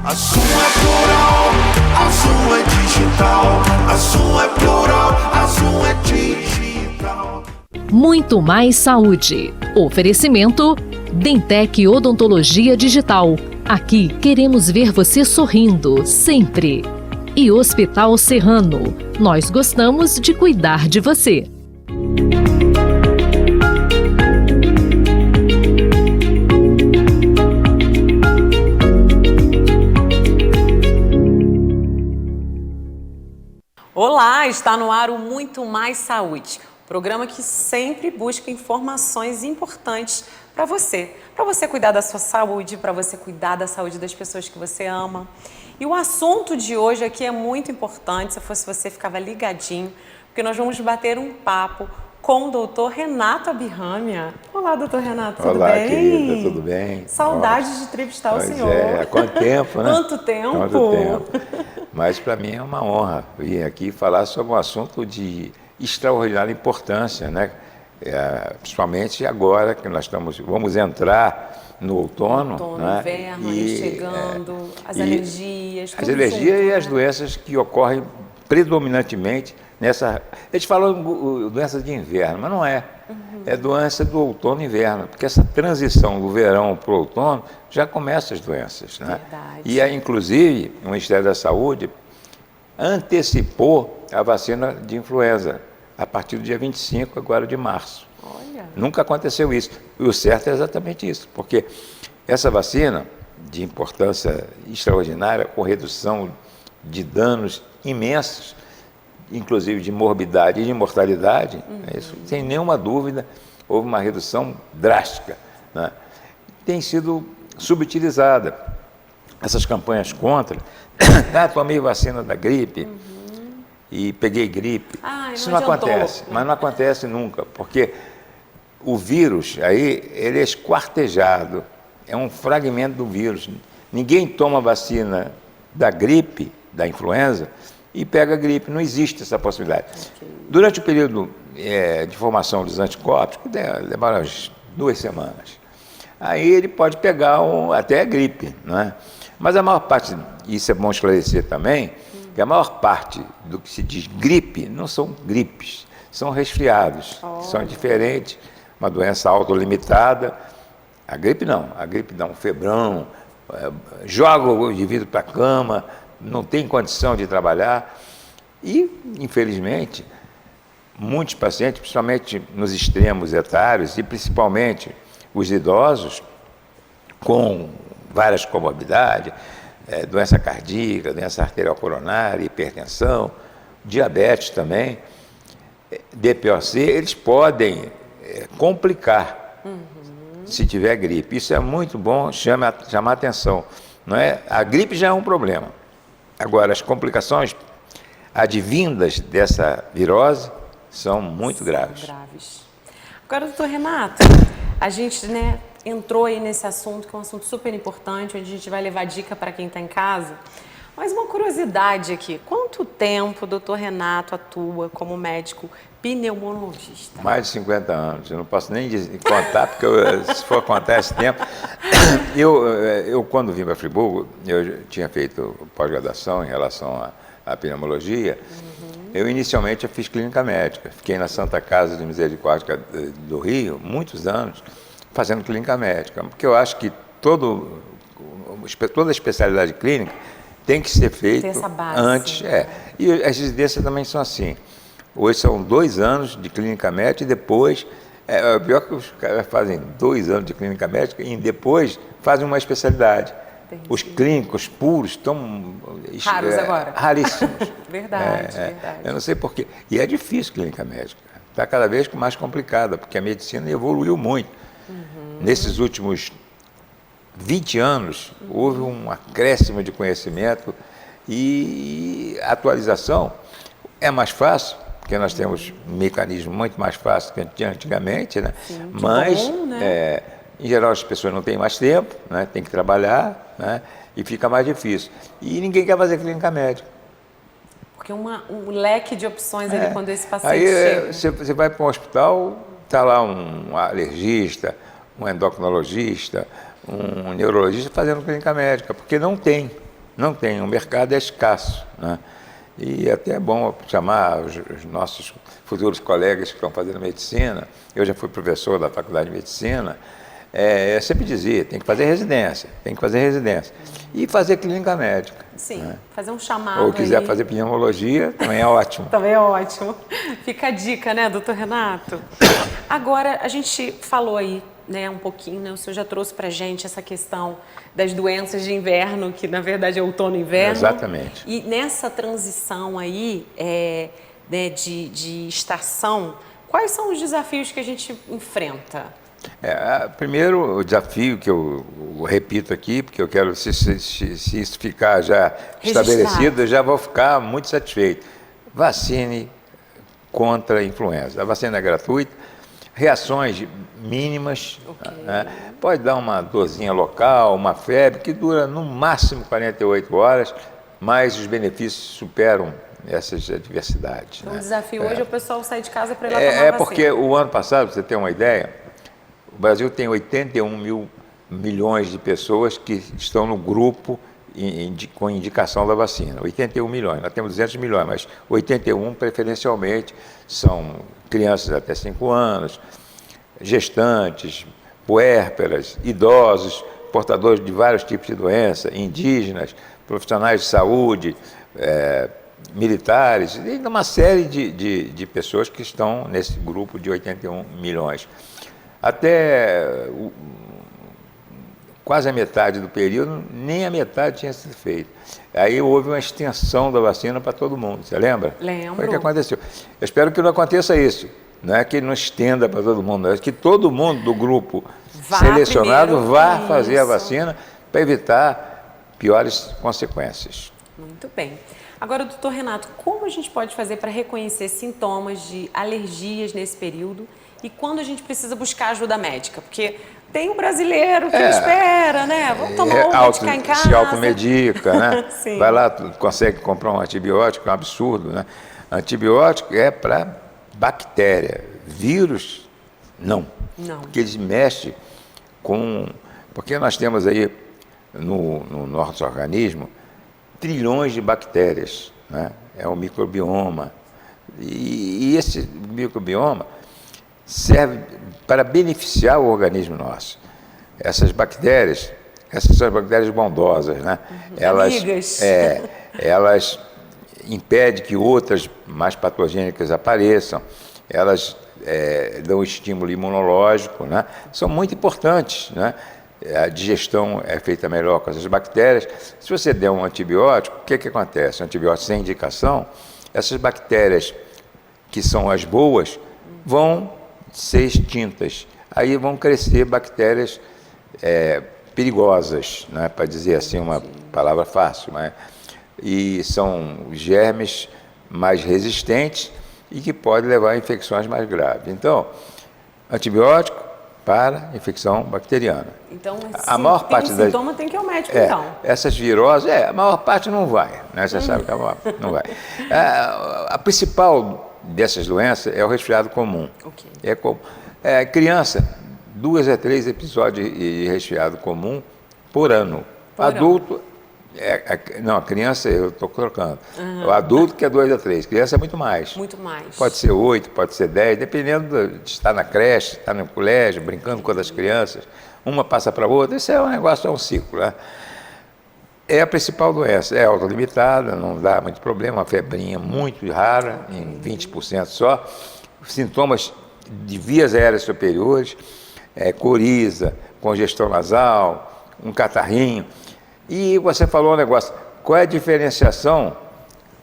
A Zoom é plural, a Zoom é digital. A Zoom é plural, a Zoom é digital. Muito mais saúde. Oferecimento Dentec Odontologia Digital. Aqui queremos ver você sorrindo, sempre. E Hospital Serrano. Nós gostamos de cuidar de você. Olá, está no ar o Muito Mais Saúde, programa que sempre busca informações importantes para você cuidar da sua saúde, para você cuidar da saúde das pessoas que você ama. E o assunto de hoje aqui é muito importante, se fosse você ficava ligadinho, porque nós vamos bater um papo com o doutor Renato Abirrâmia. Olá, doutor Renato, tudo bem? Olá, querida, tudo bem? Saudades de entrevistar o senhor. É, quanto tempo, né? Quanto tempo? Quanto tempo. Mas para mim é uma honra vir aqui falar sobre um assunto de extraordinária importância, né? Principalmente agora que nós vamos entrar no outono, né? Inverno, chegando, as alergias. As alergias e as doenças que ocorrem predominantemente nessa... Eles falam doença de inverno, mas não é. É doença do outono e inverno, porque essa transição do verão para o outono já começa as doenças, né? Verdade. E, inclusive, o Ministério da Saúde antecipou a vacina de influenza a partir do dia 25 agora de março. Olha. Nunca aconteceu isso. E o certo é exatamente isso, porque essa vacina de importância extraordinária, com redução de danos imensos, inclusive de morbidade e de mortalidade, isso, sem nenhuma dúvida, houve uma redução drástica, né? Tem sido subutilizada. Essas campanhas contra, tomei vacina da gripe e peguei gripe. Isso não acontece, mas não acontece nunca, porque o vírus aí, ele é esquartejado, é um fragmento do vírus. Ninguém toma vacina da gripe, da influenza, e pega gripe, não existe essa possibilidade. Okay. Durante o período de formação dos anticorpos, que demora umas 2 semanas, aí ele pode pegar até a gripe, né? Mas a maior parte, isso é bom esclarecer também, que a maior parte do que se diz gripe não são gripes, são resfriados, são diferentes, uma doença autolimitada. A gripe dá um febrão, joga o indivíduo para a cama, não tem condição de trabalhar e, infelizmente, muitos pacientes, principalmente nos extremos etários e principalmente os idosos, com várias comorbidades, doença cardíaca, doença arterial coronária, hipertensão, diabetes também, DPOC, eles podem complicar se tiver gripe. Isso é muito bom, chamar a atenção. Não é? A gripe já é um problema. Agora, as complicações advindas dessa virose são muito graves. Agora, doutor Renato, a gente entrou aí nesse assunto, que é um assunto super importante, onde a gente vai levar dica para quem está em casa. Mas uma curiosidade aqui, quanto tempo o doutor Renato atua como médico pneumologista? Mais de 50 anos, eu não posso nem contar, porque se for contar esse tempo... Eu quando vim para Friburgo, eu tinha feito pós-graduação em relação à pneumologia. Eu inicialmente fiz clínica médica, fiquei na Santa Casa de Misericórdia do Rio, muitos anos, fazendo clínica médica, porque eu acho que toda especialidade clínica tem que ser feito antes. E as residências também são assim. Hoje são 2 anos de clínica médica e depois... pior que os caras fazem 2 anos de clínica médica e depois fazem uma especialidade. Entendi. Os clínicos puros estão... raros agora. Raríssimos. Verdade. Eu não sei porquê. E é difícil clínica médica. Está cada vez mais complicada, porque a medicina evoluiu muito. Nesses últimos 20 anos, houve um acréscimo de conhecimento e atualização. É mais fácil, porque nós temos um mecanismo muito mais fácil que antigamente, né? Sim, mas, bom, né? Em geral, as pessoas não têm mais tempo, né? Tem que trabalhar, né? E fica mais difícil. E ninguém quer fazer clínica médica. Porque um leque de opções ali quando esse paciente aí chega. Você vai para um hospital, está lá um um endocrinologista, um neurologista fazendo clínica médica, porque não tem. não tem, o mercado é escasso, né? E até é bom chamar os nossos futuros colegas que estão fazendo medicina. Eu já fui professor da Faculdade de Medicina. Eu sempre dizia, tem que fazer residência, e fazer clínica médica. Sim, né? fazer um chamado Ou quiser aí. fazer pneumologia, também é ótimo. Também é ótimo. Fica a dica, né, doutor Renato? Agora, a gente falou aí, né, um pouquinho, né, o senhor já trouxe pra gente essa questão das doenças de inverno, que na verdade é outono e inverno. Exatamente. E nessa transição aí, né, de estação, quais são os desafios que a gente enfrenta? Primeiro, o desafio que eu repito aqui, porque eu quero, se isso ficar já estabelecido, eu já vou ficar muito satisfeito. Vacine contra a influenza. A vacina é gratuita, reações mínimas, né? Pode dar uma dorzinha local, uma febre, que dura no máximo 48 horas, mas os benefícios superam essas adversidades. Então, né? o desafio hoje é o pessoal sair de casa para ir lá tomar vacina. Porque o ano passado, para você ter uma ideia, o Brasil tem 81 mil milhões de pessoas que estão no grupo com indicação da vacina. 81 milhões, nós temos 200 milhões, mas 81 preferencialmente são crianças até 5 anos, gestantes, puérperas, idosos, portadores de vários tipos de doença, indígenas, profissionais de saúde, militares, e uma série de pessoas que estão nesse grupo de 81 milhões. Até quase a metade do período, nem a metade tinha sido feita. Aí houve uma extensão da vacina para todo mundo, você lembra? Lembro. Foi o que aconteceu. Eu espero que não aconteça isso, não é que não estenda para todo mundo, é que todo mundo do grupo selecionado vá fazer a vacina para evitar piores consequências. Muito bem. Agora, doutor Renato, como a gente pode fazer para reconhecer sintomas de alergias nesse período e quando a gente precisa buscar ajuda médica? Porque tem o brasileiro que espera, né? Vamos tomar uma, ficar em casa. Se automedica, né? Sim. Vai lá, consegue comprar um antibiótico, é um absurdo, né? Antibiótico é para bactéria, vírus, não. Não. Porque eles mexem com... Porque nós temos aí no nosso organismo trilhões de bactérias, né? É um microbioma. E esse microbioma serve para beneficiar o organismo nosso. Essas bactérias são as bactérias bondosas, né? Amigas. Elas impedem que outras mais patogênicas apareçam, elas dão estímulo imunológico, né? São muito importantes, né? A digestão é feita melhor com essas bactérias. Se você der um antibiótico, o que acontece? Um antibiótico sem indicação, essas bactérias que são as boas vão ser extintas. Aí vão crescer bactérias perigosas, né? Para dizer assim uma palavra fácil, né? E são germes mais resistentes e que podem levar a infecções mais graves. Então, antibiótico para infecção bacteriana. Então, a maior parte das sintoma tem que ir ao médico, então. Essas viroses, a maior parte não vai, né? Você sabe que a maior não vai. A principal dessas doenças é o resfriado comum. Okay. Criança, 2 a 3 episódios de resfriado comum por ano. Adulto, não, a criança eu estou trocando. O adulto que é 2 a 3, criança é muito mais. Muito mais. Pode ser 8, pode ser 10, dependendo de estar na creche, estar no colégio, brincando com outras crianças. Uma passa para a outra, isso é um negócio, é um ciclo, né? É a principal doença, é autolimitada, não dá muito problema, uma febrinha muito rara, em 20% só. Sintomas de vias aéreas superiores, coriza, congestão nasal, um catarrinho. E você falou um negócio, qual é a diferenciação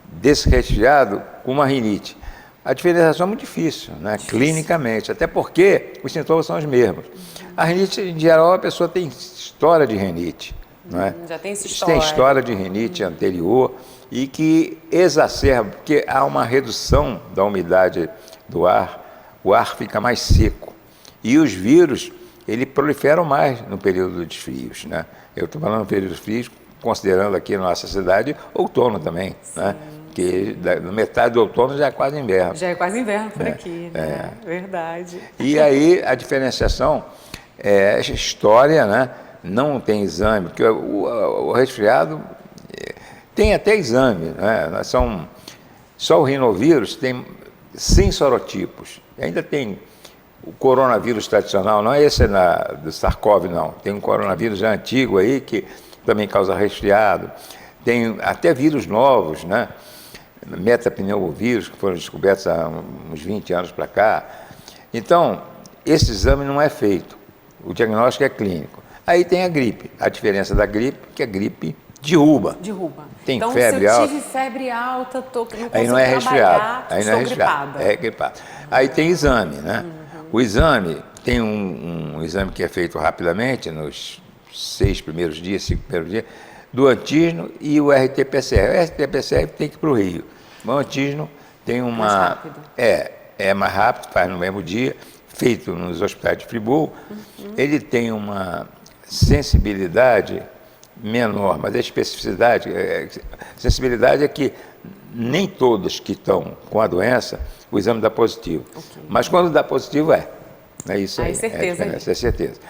desse resfriado com uma rinite? A diferenciação é muito difícil, né? Clinicamente, até porque os sintomas são os mesmos. A rinite, em geral, a pessoa tem história de rinite. Não é? Já tem essa história. Tem história de rinite anterior e que exacerba, porque há uma redução da umidade do ar, o ar fica mais seco. E os vírus, eles proliferam mais no período dos frios, né? Eu estou falando no período dos frios, considerando aqui na nossa cidade, outono também, né? Que na metade do outono já é quase inverno. Já é quase inverno por aqui, né? Verdade. E aí a diferenciação é história, né? Não tem exame, porque o resfriado Tem até exame, né? Só o rinovírus tem 100 sorotipos. Ainda tem o coronavírus tradicional, não é esse do SARS-CoV, não. Tem um coronavírus já antigo aí que também causa resfriado. Tem até vírus novos, né? Metapneumovírus, que foram descobertos há uns 20 anos para cá. Então, esse exame não é feito. O diagnóstico é clínico. Aí tem a gripe. A diferença da gripe é que a gripe derruba. Tem então, febre se eu alta. tive febre alta, não consigo aí não é resfriado. Aí não é resfriado. É gripado. Aí tem exame, né? O exame, tem um exame que é feito rapidamente, nos 5 primeiros dias, do antígeno e o RT-PCR. O RT-PCR tem que ir para o Rio. O antígeno tem uma... Mais rápido. É mais rápido, faz no mesmo dia, feito nos hospitais de Friburgo. Ele tem uma sensibilidade menor, mas a especificidade, sensibilidade é que nem todos que estão com a doença, o exame dá positivo. Okay. Mas quando dá positivo, é isso aí. Certeza. É certeza.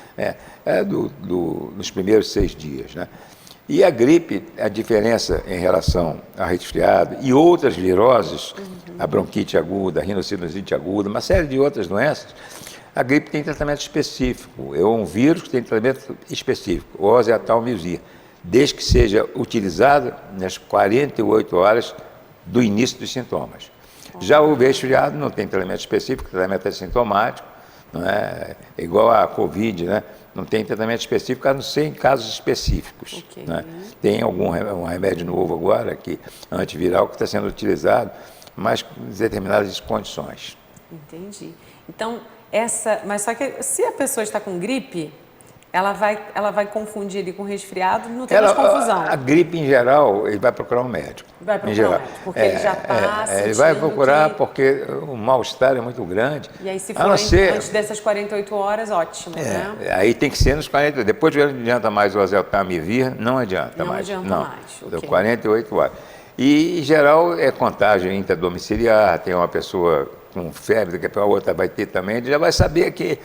Nos primeiros 6 dias, né? E a gripe, a diferença em relação ao resfriado e outras viroses, a bronquite aguda, a rinocinusite aguda, uma série de outras doenças, a gripe tem tratamento específico. É um vírus que tem tratamento específico, o oseltamivir, desde que seja utilizado nas 48 horas do início dos sintomas. Já o resfriado não tem tratamento específico, o tratamento é sintomático, não é igual a Covid, né? Não tem tratamento específico, a não ser em casos específicos. Okay. Né? Tem um remédio novo agora, antiviral, que está sendo utilizado, mas com determinadas condições. Entendi. Então, mas só que se a pessoa está com gripe, ela vai confundir ali com resfriado, não tem mais confusão. A gripe, em geral, ele vai procurar um médico. Vai procurar um médico, porque ele já está ele vai procurar porque o mal-estar é muito grande. E aí, se for antes dessas 48 horas, ótimo, né? Aí tem que ser nos 48. Depois não adianta mais o oseltamivir, não adianta mais. Não adianta mais. Okay. 48 horas. E, em geral, é contágio intradomiciliar, tem uma pessoa com febre, daqui a outra vai ter também, ele já vai saber que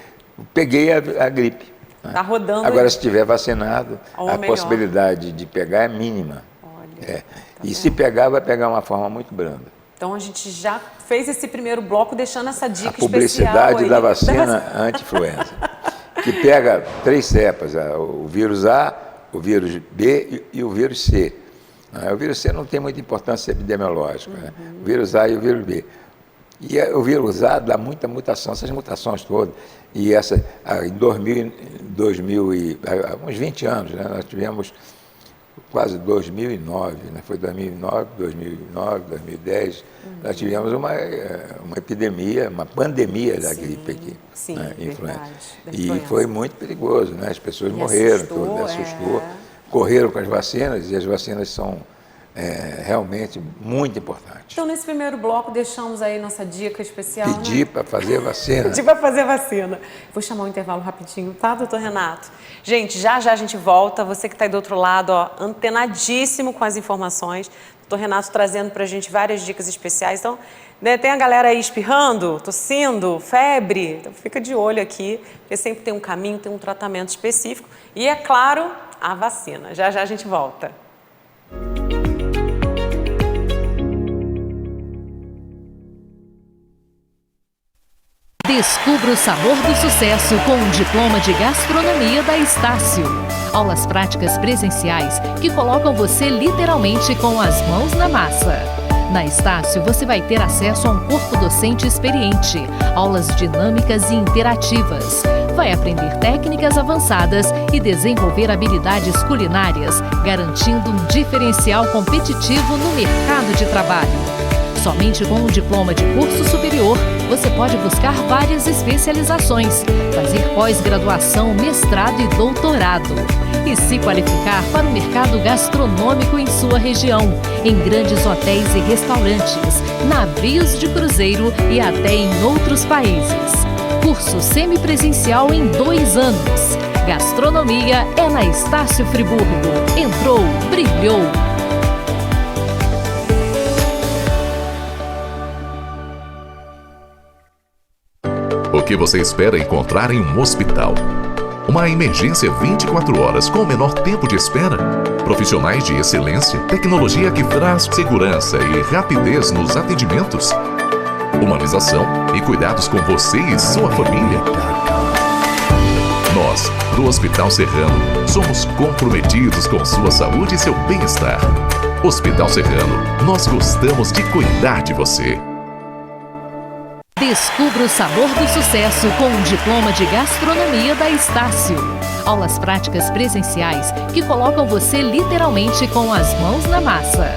peguei a gripe. Está rodando. Agora, se estiver vacinado, a possibilidade de pegar é mínima. Olha, e se pegar, vai pegar uma forma muito branda. Então, a gente já fez esse primeiro bloco deixando essa dica especial. A publicidade da vacina anti-influenza, que pega 3 cepas, o vírus A, o vírus B e o vírus C. O vírus C não tem muita importância epidemiológica, né? O vírus A e o vírus B. E o vírus A dá muita mutação, essas mutações todas. E em 2000 há uns 20 anos, né, nós tivemos quase 2009, né, foi 2009, 2010, nós tivemos uma epidemia, uma pandemia da gripe aqui, né, influenza. E foi muito perigoso, né, as pessoas morreram, assustou, correram com as vacinas, e as vacinas são realmente muito importante. Então, nesse primeiro bloco, deixamos aí nossa dica especial. Pedir para fazer vacina. Pedir para fazer vacina. Vou chamar um intervalo rapidinho, tá, doutor Renato? Gente, já a gente volta. Você que está aí do outro lado, antenadíssimo com as informações. Doutor Renato trazendo para a gente várias dicas especiais. Então, né, tem a galera aí espirrando, tossindo, febre. Então, fica de olho aqui, porque sempre tem um caminho, tem um tratamento específico. E, é claro, a vacina. Já a gente volta. Descubra o sabor do sucesso com um diploma de gastronomia da Estácio. Aulas práticas presenciais que colocam você literalmente com as mãos na massa. Na Estácio, você vai ter acesso a um corpo docente experiente, aulas dinâmicas e interativas. Vai aprender técnicas avançadas e desenvolver habilidades culinárias, garantindo um diferencial competitivo no mercado de trabalho. Somente com um diploma de curso superior, você pode buscar várias especializações, fazer pós-graduação, mestrado e doutorado. E se qualificar para o mercado gastronômico em sua região, em grandes hotéis e restaurantes, navios de cruzeiro e até em outros países. Curso semipresencial em 2 anos. Gastronomia é na Estácio Friburgo. Entrou, brilhou. O que você espera encontrar em um hospital? Uma emergência 24 horas com o menor tempo de espera? Profissionais de excelência, tecnologia que traz segurança e rapidez nos atendimentos? Humanização e cuidados com você e sua família? Nós, do Hospital Serrano, somos comprometidos com sua saúde e seu bem-estar. Hospital Serrano, nós gostamos de cuidar de você. Descubra o sabor do sucesso com um diploma de gastronomia da Estácio. Aulas práticas presenciais que colocam você literalmente com as mãos na massa.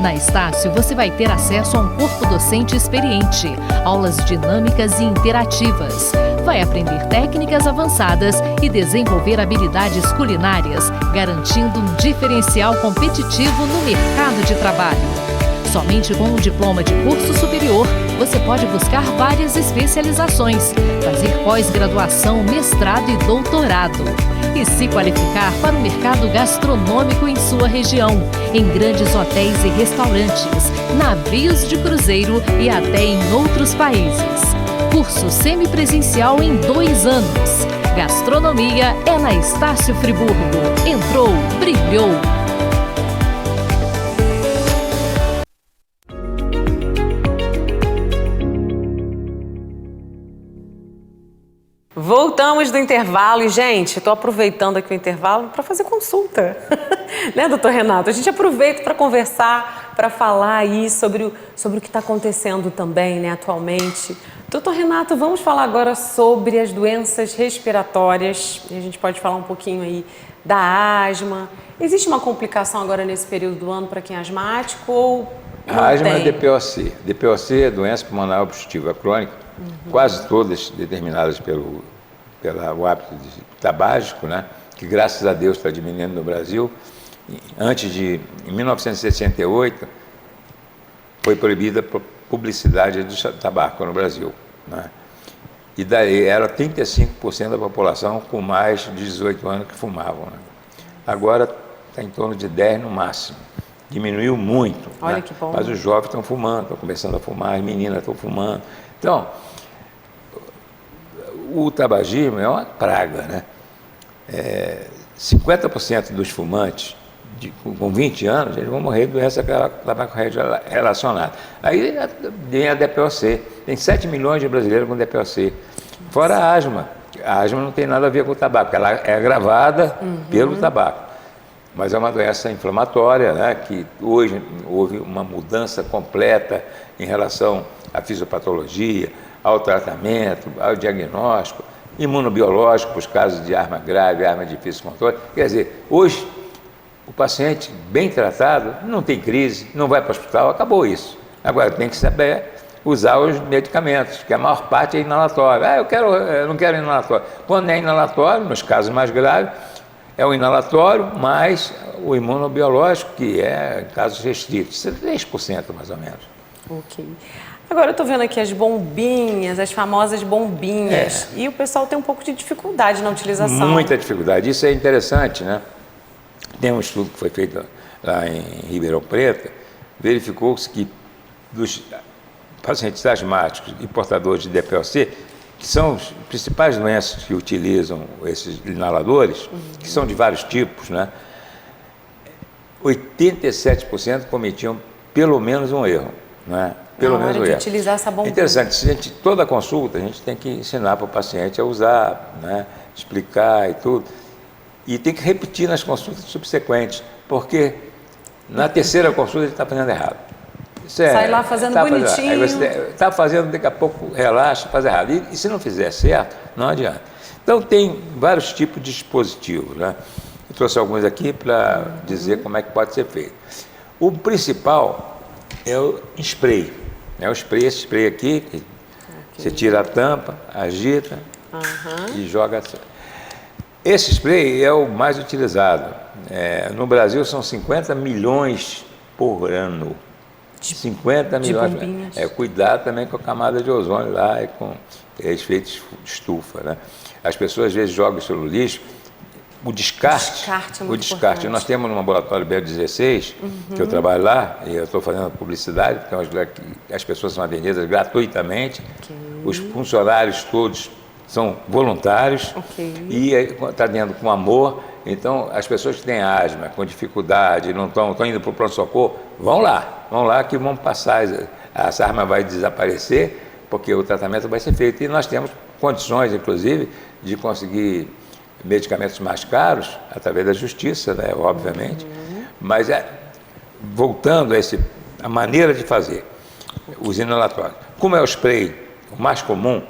Na Estácio, você vai ter acesso a um corpo docente experiente, aulas dinâmicas e interativas. Vai aprender técnicas avançadas e desenvolver habilidades culinárias, garantindo um diferencial competitivo no mercado de trabalho. Somente com um diploma de curso superior, você pode buscar várias especializações, fazer pós-graduação, mestrado e doutorado. E se qualificar para o mercado gastronômico em sua região, em grandes hotéis e restaurantes, navios de cruzeiro e até em outros países. Curso semipresencial em 2 anos. Gastronomia é na Estácio Friburgo. Entrou, brilhou. Voltamos do intervalo e, gente, estou aproveitando aqui o intervalo para fazer consulta. Né, doutor Renato? A gente aproveita para conversar, para falar aí sobre o que está acontecendo também, né, atualmente. Doutor Renato, vamos falar agora sobre as doenças respiratórias. A gente pode falar um pouquinho aí da asma. Existe uma complicação agora nesse período do ano para quem é asmático ou não A asma é tem? DPOC. DPOC é doença pulmonar obstrutiva crônica, quase todas determinadas pelo hábito tabágico, né? Que graças a Deus está diminuindo no Brasil. Em 1968, foi proibida a publicidade do tabaco no Brasil, né? E daí era 35% da população com mais de 18 anos que fumavam, né? Agora está em torno de 10% no máximo. Diminuiu muito. Olha, né? que bom. Mas os jovens estão fumando, estão começando a fumar, as meninas estão fumando. Então, o tabagismo é uma praga, né? 50% dos fumantes com 20 anos, eles vão morrer de doença tabaco relacionada. Aí vem a DPOC. Tem 7 milhões de brasileiros com DPOC. Fora a asma. A asma não tem nada a ver com o tabaco, ela é agravada pelo tabaco. Mas é uma doença inflamatória, né, que hoje houve uma mudança completa em relação à fisiopatologia, ao tratamento, ao diagnóstico, imunobiológico para os casos de asma grave, asma de difícil controle. Quer dizer, hoje o paciente bem tratado não tem crise, não vai para o hospital, acabou isso. Agora tem que saber usar os medicamentos, que a maior parte é inalatório. Eu não quero inalatório. Quando é inalatório, nos casos mais graves, é o inalatório mais o imunobiológico, que é em casos restritos, 3% mais ou menos. Ok. Agora eu estou vendo aqui as bombinhas, as famosas bombinhas, e o pessoal tem um pouco de dificuldade na utilização. Muita dificuldade. Isso é interessante, né? Tem um estudo que foi feito lá em Ribeirão Preto, verificou-se que dos pacientes asmáticos e portadores de DPOC, que são as principais doenças que utilizam esses inaladores, que são de vários tipos, né? 87% cometiam pelo menos um erro, né? Pelo menos um erro. Utilizar essa bombinha. É interessante, toda consulta a gente tem que ensinar para o paciente a usar, né? Explicar e tudo. E tem que repetir nas consultas subsequentes, porque na terceira consulta ele está fazendo errado. Sai lá fazendo bonitinho. Aí você está fazendo, daqui a pouco relaxa, faz errado. E se não fizer certo, não adianta. Então tem vários tipos de dispositivos, né? Eu trouxe alguns aqui para dizer como é que pode ser feito. O principal é o spray. É o spray, esse spray aqui, que você tira a tampa, agita e joga. Esse spray é o mais utilizado. No Brasil são 50 milhões por ano. 50 milhões. Cuidado também com a camada de ozônio lá e com efeitos de estufa, né? As pessoas às vezes jogam isso no lixo. O descarte é muito importante. Nós temos no laboratório BL16, que eu trabalho lá, e eu estou fazendo publicidade, porque as pessoas são atendidas gratuitamente. Os funcionários todos são voluntários Ok. e está dentro com amor. Então, as pessoas que têm asma, com dificuldade, não estão indo para o pronto-socorro, vão lá que vão passar, essa arma vai desaparecer, porque o tratamento vai ser feito. E nós temos condições, inclusive, de conseguir medicamentos mais caros, através da justiça, né, obviamente. Mas, voltando a maneira de fazer, os inalatórios. Como é o spray, o mais comum,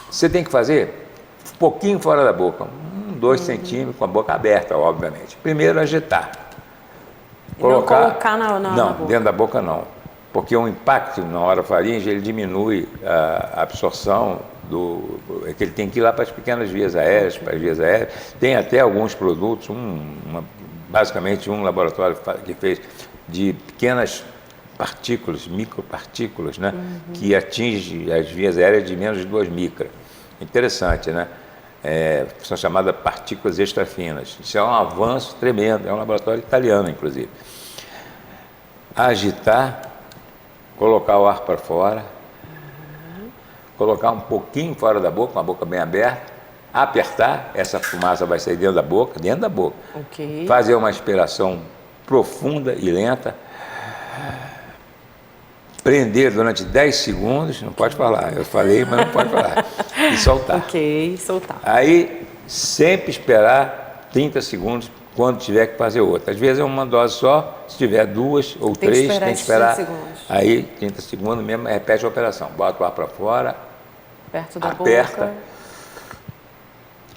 você tem que fazer um pouquinho fora da boca, 2 centímetros, com a boca aberta, obviamente. Primeiro, agitar. E não colocar na Não, boca. dentro da boca não. Porque o impacto na orofaringe, ele diminui a absorção é que ele tem que ir lá para as pequenas vias aéreas, para as vias aéreas. Tem até alguns produtos, basicamente um laboratório que fez de pequenas partículas, micropartículas, né, que atinge as vias aéreas de menos de 2 micras. Interessante, né? São chamadas partículas extrafinas. Isso é um avanço tremendo, é um laboratório italiano, inclusive. Agitar, colocar o ar para fora, colocar um pouquinho fora da boca, com a boca bem aberta, apertar, essa fumaça vai sair dentro da boca. Ok. Fazer uma respiração profunda e lenta, prender durante 10 segundos, não pode falar, eu falei, mas não pode falar, e soltar. Ok, soltar. Aí, sempre esperar 30 segundos quando tiver que fazer outra. Às vezes é uma dose só, se tiver 2 ou 3, tem que esperar. 30 segundos. Aí, 30 segundos mesmo, repete a operação. Bota o ar para fora, Perto da aperta. boca.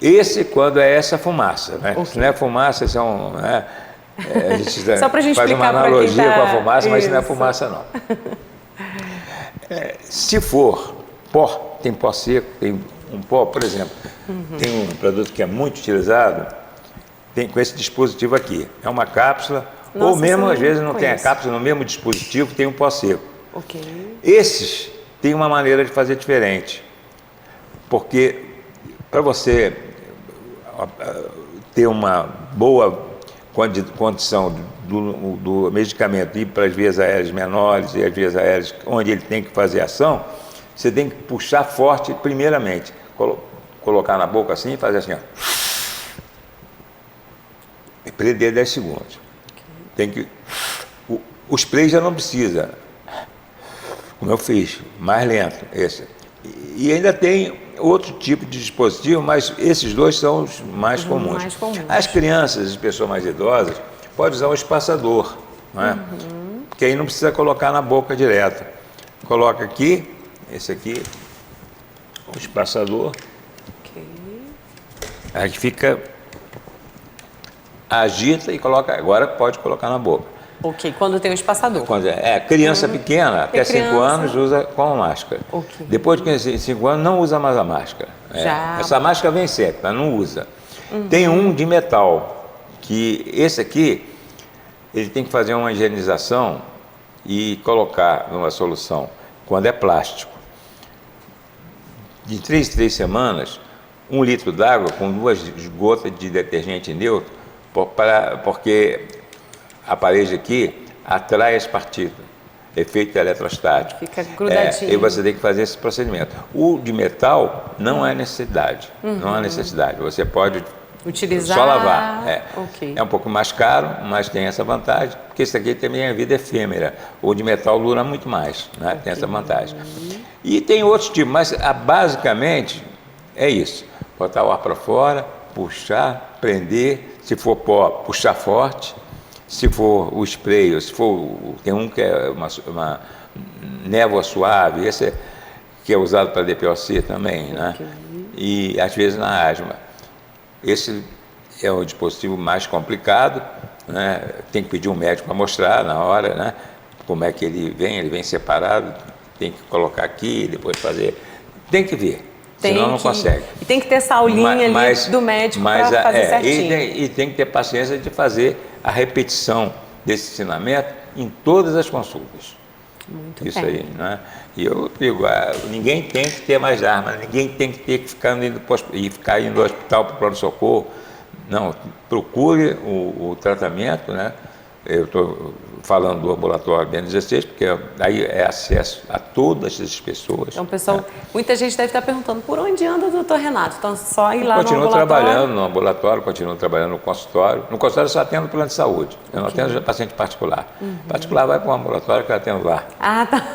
Esse quando é essa fumaça, né? Ok. Se não é fumaça, são... a gente Só pra gente faz uma explicar pra quem analogia tá- com a fumaça, mas isso não é Isso. fumaça, não. Se for pó, tem pó seco, tem um pó, por exemplo, tem um produto que é muito utilizado, tem com esse dispositivo aqui. É uma cápsula, Nossa, ou mesmo isso eu às vezes não não tem a conheço. cápsula, no mesmo dispositivo tem um pó seco. Ok. Esses têm uma maneira de fazer diferente, porque para você ter uma boa condição do medicamento ir para as vias aéreas menores e as vias aéreas onde ele tem que fazer ação, você tem que puxar forte primeiramente, colocar na boca assim e fazer assim, ó, e prender 10 segundos. Tem que, o spray já não precisa, como eu fiz, mais lento esse. E ainda tem outro tipo de dispositivo, mas esses dois são os mais comuns. mais comuns. As crianças e pessoas mais idosas podem usar o espaçador, não é? Porque aí não precisa colocar na boca direto. Coloca aqui, esse aqui, o espaçador, Ok. aí fica, agita e coloca, agora pode colocar na boca. Ok, quando tem o espaçador. Quando criança pequena, até 5 criança. anos, usa com a máscara. Ok. Depois de 5 anos, não usa mais a máscara. Já. Essa máscara vem sempre, mas não usa. Tem um de metal, que esse aqui, ele tem que fazer uma higienização e colocar numa solução, quando é plástico. De 3 em 3 semanas, 1 litro d'água com 2 gotas de detergente neutro, porque a parede aqui atrai as partículas, efeito eletrostático. Fica grudadinho. E você tem que fazer esse procedimento. O de metal não é necessidade, não há necessidade. Você pode Utilizar. só lavar. Ok. É um pouco mais caro, mas tem essa vantagem, porque esse aqui também é vida efêmera. O de metal dura muito mais, né? Tem essa vantagem. E tem outros tipos, mas basicamente é isso. Botar o ar para fora, puxar, prender, se for pó, puxar forte. Se for o spray, ou se for, tem um que é uma névoa suave, esse que é usado para DPOC também, né? E às vezes na asma. Esse é o dispositivo mais complicado, né? Tem que pedir um médico para mostrar na hora, né? Como é que ele vem separado, tem que colocar aqui, depois fazer. Tem que ver, senão não consegue. E tem que ter essa aulinha ali do médico para fazer certinho. E tem que ter paciência de fazer a repetição desse ensinamento em todas as consultas. Muito Isso bem. aí, né? E eu digo, ninguém tem que ter mais armas, ninguém tem que ter que ficar indo ao hospital para o pronto-socorro. Não, procure o tratamento, né? Eu estou falando do ambulatório BN16, porque aí é acesso a todas as pessoas. Então, pessoal, muita gente deve estar perguntando por onde anda o doutor Renato. Então, só ir lá no Continuo ambulatório. trabalhando no ambulatório, continuo trabalhando no consultório. No consultório eu só atendo plano de saúde. Eu não atendo paciente particular. Particular vai para o ambulatório que eu atendo lá. Ah, tá.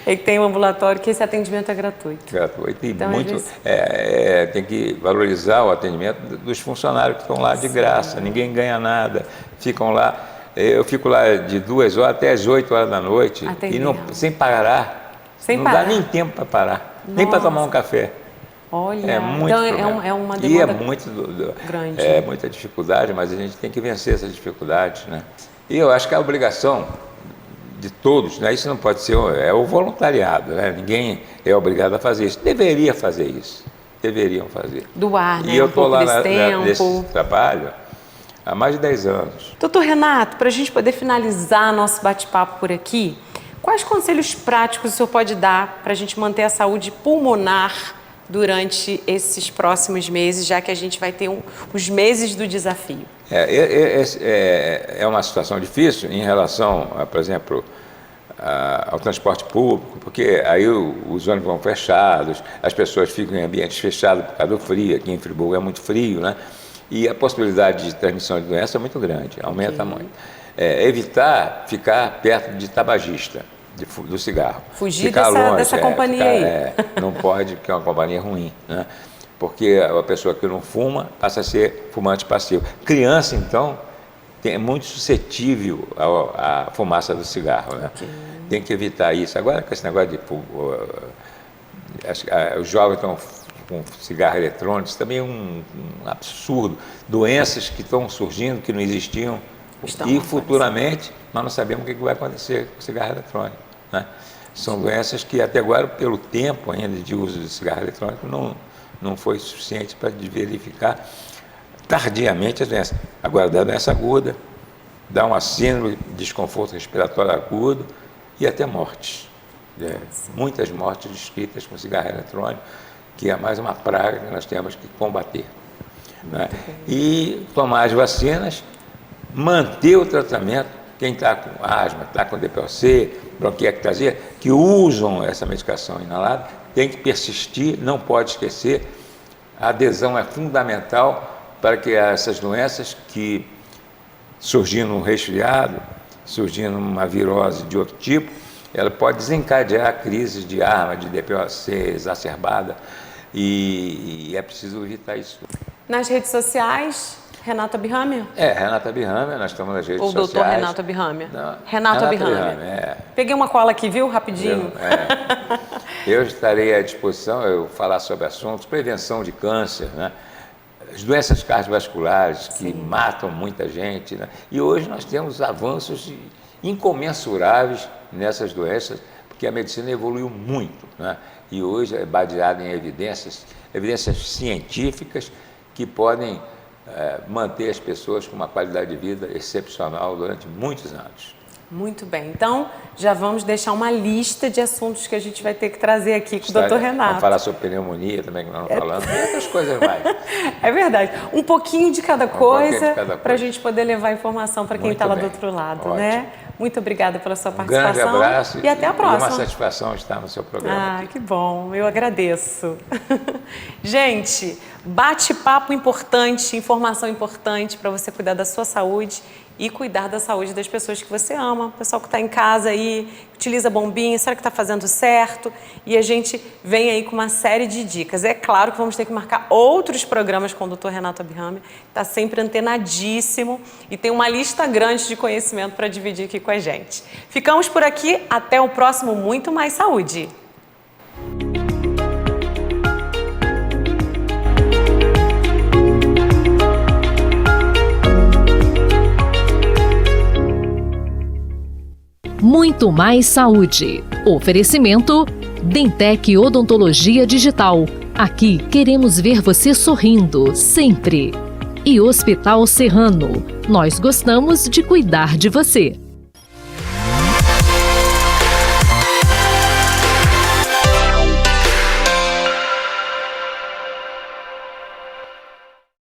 E tem um ambulatório que esse atendimento é gratuito. Gratuito. E Então, muito, às vezes- tem que valorizar o atendimento dos funcionários que estão lá de graça. Ninguém ganha nada. Ficam lá. Eu fico lá de 2 horas até as 8 horas da noite. E Atendendo. sem parar. Sem não parar. dá nem tempo para parar. Nem para tomar um café. Olha, É muito então problema. é uma E é demanda muito grande. É muita dificuldade, mas a gente tem que vencer essas dificuldades, né? E eu acho que a obrigação de todos, né? Isso não pode ser o voluntariado, né? Ninguém é obrigado a fazer isso. Deveria fazer isso. Deveriam fazer. Doar, né? E eu um estou pouco lá desse tempo. nesse trabalho há mais de 10 anos. Doutor Renato, para a gente poder finalizar nosso bate-papo por aqui, quais conselhos práticos o senhor pode dar para a gente manter a saúde pulmonar durante esses próximos meses, já que a gente vai ter os meses do desafio? É uma situação difícil em relação, por exemplo, ao transporte público, porque aí os ônibus vão fechados, as pessoas ficam em ambientes fechados por causa do frio. Aqui em Friburgo é muito frio, né? E a possibilidade de transmissão de doença é muito grande, aumenta muito. Evitar ficar perto de tabagista, do cigarro. Fugir ficar dessa companhia aí. Não pode, porque é uma companhia ruim, né? Porque a pessoa que não fuma passa a ser fumante passivo. Criança, então, é muito suscetível à fumaça do cigarro, né? Tem que evitar isso. Agora, com esse negócio de... os jovens estão com cigarro eletrônico, isso também é um absurdo. Doenças que estão surgindo, que não existiam, e futuramente nós não sabemos o que vai acontecer com o cigarro eletrônico, né? São doenças que até agora, pelo tempo ainda de uso de cigarro eletrônico, não foi suficiente para verificar tardiamente as doenças. Agora, dá doença aguda, dá uma síndrome de desconforto respiratório agudo e até mortes. Muitas mortes descritas com cigarro eletrônico, que é mais uma praga que nós temos que combater, né? E tomar as vacinas, manter o tratamento. Quem está com asma, está com DPOC, bronquiectasia, que usam essa medicação inalada, tem que persistir, não pode esquecer. A adesão é fundamental para que essas doenças que surgindo um resfriado, surgindo uma virose de outro tipo, ela pode desencadear crises de asma, de DPOC exacerbada, e é preciso evitar isso. Nas redes sociais, Renato Abirhammer? Renata Abirhammer, nós estamos nas redes Ou sociais. doutor Renato Abirhammer? Não, Renato Abirhammer. Peguei uma cola aqui, viu? Rapidinho. Eu estarei à disposição, eu falar sobre assuntos, prevenção de câncer, né? As doenças cardiovasculares que matam muita gente, né? E hoje nós temos avanços incomensuráveis nessas doenças, porque a medicina evoluiu muito, né? E hoje é baseada em evidências científicas que podem manter as pessoas com uma qualidade de vida excepcional durante muitos anos. Muito bem. Então, já vamos deixar uma lista de assuntos que a gente vai ter que trazer aqui com o doutor Renato. Vamos falar sobre pneumonia também, que nós não falamos, e outras coisas mais. É verdade. Um pouquinho de cada coisa para a gente poder levar informação para quem está lá do outro lado, Ótimo. né? Muito obrigada pela sua participação. Grande abraço e até a próxima. E uma satisfação estar no seu programa. Que bom. Eu agradeço. Gente, bate-papo importante, informação importante para você cuidar da sua saúde e cuidar da saúde das pessoas que você ama. O pessoal que está em casa aí, utiliza bombinha, será que está fazendo certo? E a gente vem aí com uma série de dicas. É claro que vamos ter que marcar outros programas com o Dr. Renato Abirhammer, está sempre antenadíssimo e tem uma lista grande de conhecimento para dividir aqui com a gente. Ficamos por aqui, até o próximo Muito Mais Saúde. Muito Mais Saúde. Oferecimento Dentec Odontologia Digital. Aqui queremos ver você sorrindo, sempre. E Hospital Serrano. Nós gostamos de cuidar de você.